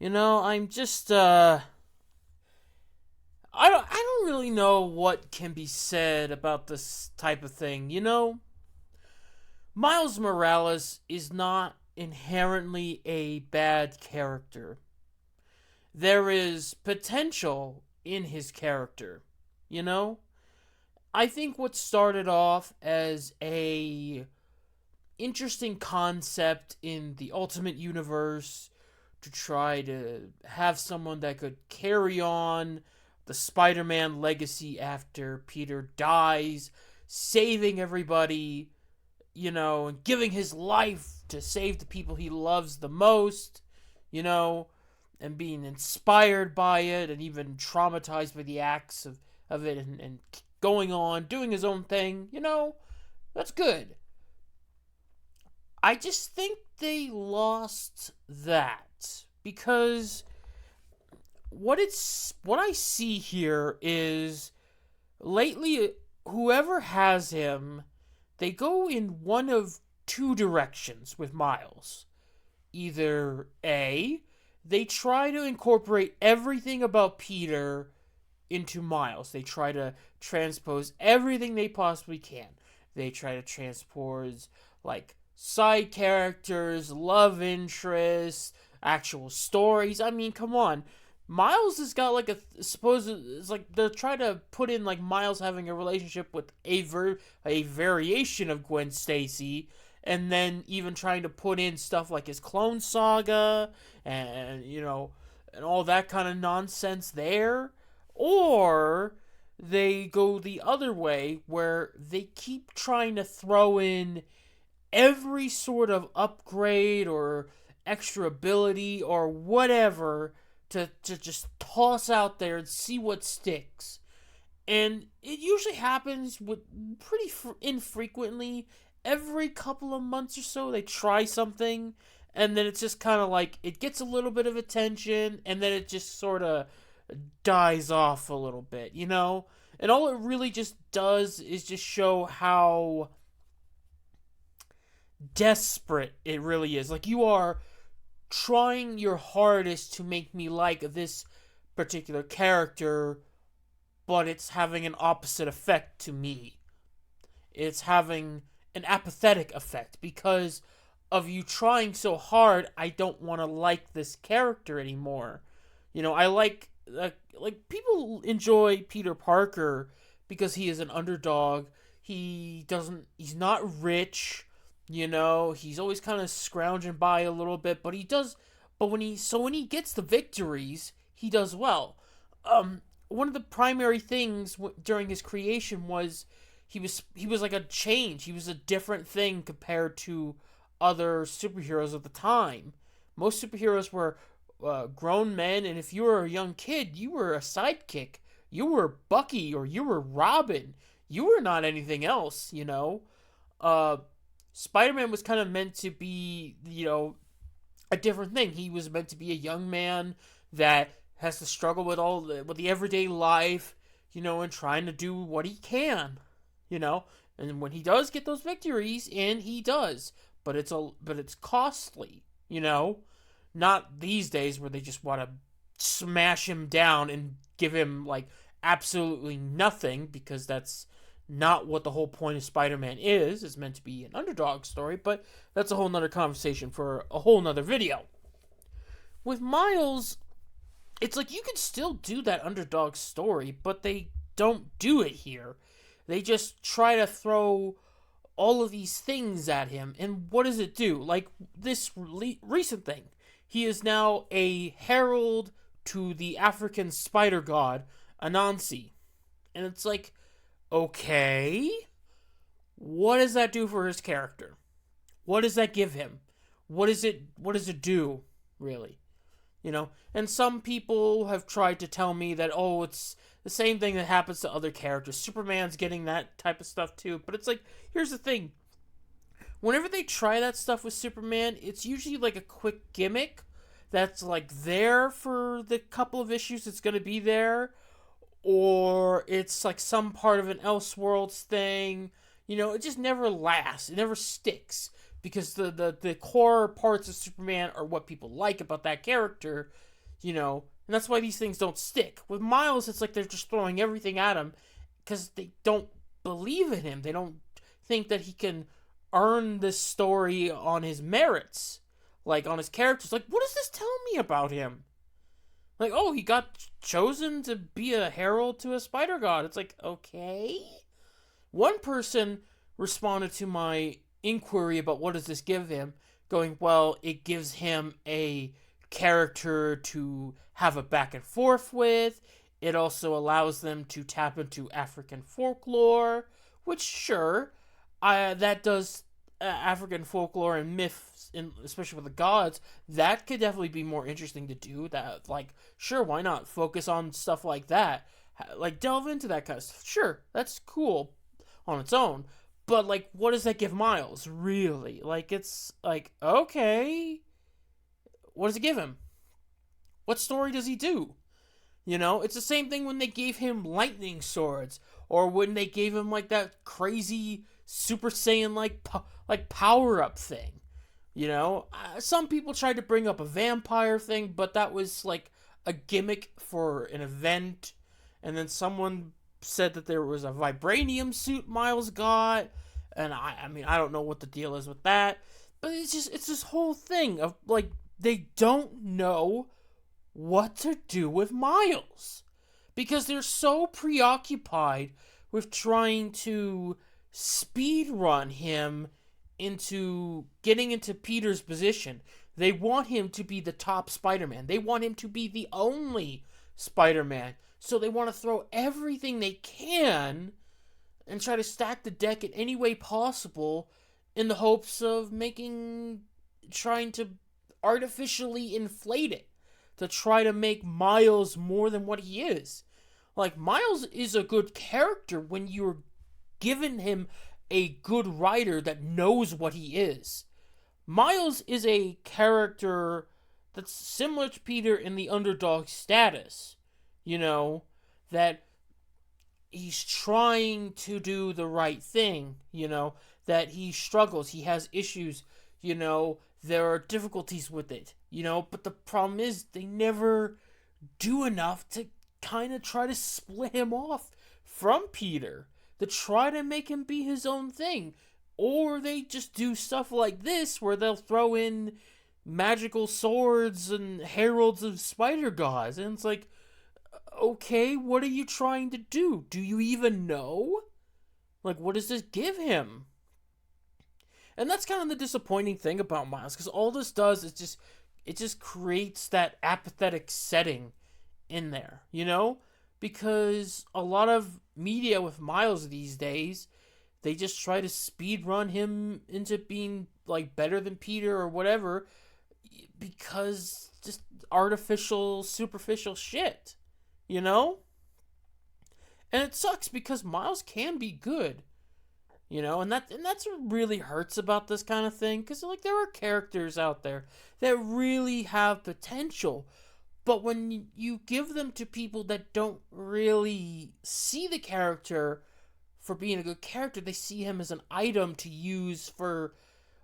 I'm just I don't really know what can be said about this type of thing. Miles Morales is not inherently a bad character. There is potential in his character. You know? I think what started off as a interesting concept in the Ultimate Universe to try to have someone that could carry on the Spider Man legacy after Peter dies, saving everybody, and giving his life to save the people he loves the most, you know, and being inspired by it and even traumatized by the acts of it and going on, doing his own thing, that's good. I just think they lost that because what I see here is lately whoever has him, they go in one of two directions with Miles. Either A, they try to incorporate everything about Peter into Miles. They try to transpose everything they possibly can. They try to transpose like side characters, love interests, actual stories. I mean, come on. Miles has got like it's like they're trying to put in like Miles having a relationship with a variation of Gwen Stacy, and then even trying to put in stuff like his Clone Saga and and all that kind of nonsense there. Or they go the other way where they keep trying to throw in every sort of upgrade or extra ability or whatever to just toss out there and see what sticks. And it usually happens with pretty infrequently. Every couple of months or so, they try something, and then it's just kind of like it gets a little bit of attention, and then it just sort of dies off a little bit, And all it really just does is just show how desperate it really is. Like, you are trying your hardest to make me like this particular character, but it's having an opposite effect to me. It's having an apathetic effect because of you trying so hard. I don't want to like this character anymore. I like people enjoy Peter Parker because he is an underdog. He's not rich, he's always kind of scrounging by a little bit, but he does. But when he gets the victories, he does well. One of the primary things during his creation was he was like a change. He was a different thing compared to other superheroes of the time. Most superheroes were grown men, and if you were a young kid, you were a sidekick. You were Bucky or you were Robin. You were not anything else. Uh, Spider Man was kind of meant to be, a different thing. He was meant to be a young man that has to struggle with the everyday life, and trying to do what he can, you know. And when he does get those victories, and he does, but it's costly, Not these days where they just want to smash him down and give him like absolutely nothing because that's not what the whole point of Spider-Man is. It's meant to be an underdog story, but that's a whole nother conversation for a whole nother video. With Miles, it's like you can still do that underdog story, but they don't do it here. They just try to throw all of these things at him, and what does it do? Like this recent thing, he is now a herald to the African spider god Anansi, and it's like, okay, what does that do for his character? What does that give him? What does it do, really? And some people have tried to tell me that, oh, it's the same thing that happens to other characters. Superman's getting that type of stuff too. But it's like, here's the thing. Whenever they try that stuff with Superman, it's usually like a quick gimmick that's like there for the couple of issues it's going to be there, or it's like some part of an Elseworlds thing. It just never lasts. It never sticks because the core parts of Superman are what people like about that character, and that's why these things don't stick. With Miles, it's like they're just throwing everything at him because they don't believe in him. They don't think that he can earn this story on his merits, like on his characters. Like, what does this tell me about him? Like, oh, he got chosen to be a herald to a spider god. It's like, okay. One person responded to my inquiry about what does this give him, going, well, it gives him a character to have a back and forth with. It also allows them to tap into African folklore, which, sure, that does African folklore and myths, especially with the gods, that could definitely be more interesting to do. That, like, sure, why not focus on stuff like that? Like, delve into that kind of stuff. Sure, that's cool on its own. But, like, what does that give Miles, really? Like, it's like, okay, what does it give him? What story does he do? It's the same thing when they gave him lightning swords, or when they gave him like that crazy Super Saiyan like power up thing. Some people tried to bring up a vampire thing, but that was like a gimmick for an event. And then someone said that there was a vibranium suit Miles got, and I mean I don't know what the deal is with that, but it's this whole thing of like they don't know what to do with Miles because they're so preoccupied with trying to speed run him into getting into Peter's position. They want him to be the top Spider-Man. They want him to be the only Spider-Man. So they want to throw everything they can and try to stack the deck in any way possible in the hopes of trying to artificially inflate it, to try to make Miles more than what he is. Like, Miles is a good character when you're giving him a good writer that knows what he is. Miles is a character that's similar to Peter in the underdog status. That he's trying to do the right thing, that he struggles, he has issues, there are difficulties with it, but the problem is they never do enough to kind of try to split him off from Peter, to try to make him be his own thing. Or they just do stuff like this where they'll throw in magical swords and heralds of spider gods, and it's like, okay, what are you trying to do? Do you even know? Like, what does this give him? And that's kind of the disappointing thing about Miles, because all this does is it just creates that apathetic setting in there, Because a lot of media with Miles these days, they just try to speed run him into being like better than Peter or whatever, because just artificial, superficial shit, And it sucks because Miles can be good. And that's what really hurts about this kind of thing, because like there are characters out there that really have potential, but when you give them to people that don't really see the character for being a good character, they see him as an item to use for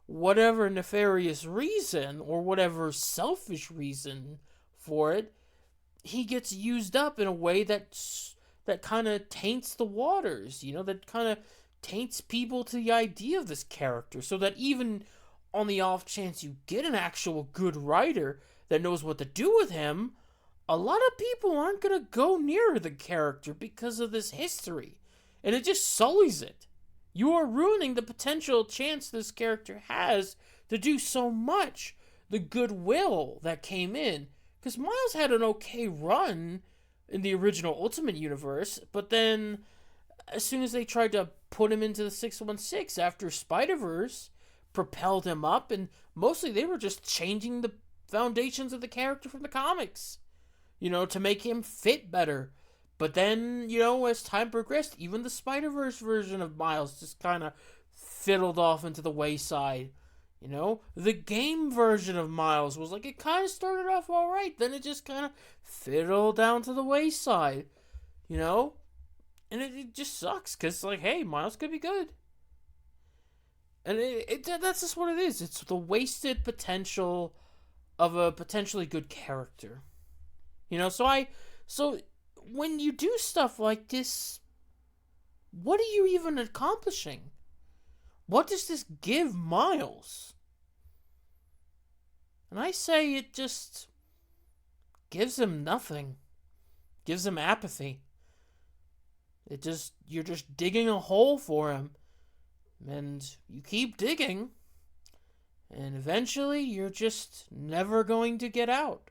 whatever nefarious reason or whatever selfish reason for it. He gets used up in a way that kind of taints the waters, that kind of taints people to the idea of this character, so that even on the off chance you get an actual good writer that knows what to do with him, a lot of people aren't going to go near the character because of this history, and it just sullies it. You are ruining the potential chance this character has to do so much, the goodwill that came in, because Miles had an okay run in the original Ultimate Universe, but then as soon as they tried to put him into the 616 after Spider-Verse propelled him up, and mostly they were just changing the foundations of the character from the comics, to make him fit better. But then, as time progressed, even the Spider-Verse version of Miles just kind of fiddled off into the wayside. The game version of Miles was like, it kind of started off all right, then it just kind of fiddled down to the wayside, And it just sucks, because, like, hey, Miles could be good. And that's just what it is. It's the wasted potential of a potentially good character. So when you do stuff like this, what are you even accomplishing? What does this give Miles? And I say it just gives him nothing. Gives him apathy. You're just digging a hole for him. And you keep digging, and eventually you're just never going to get out.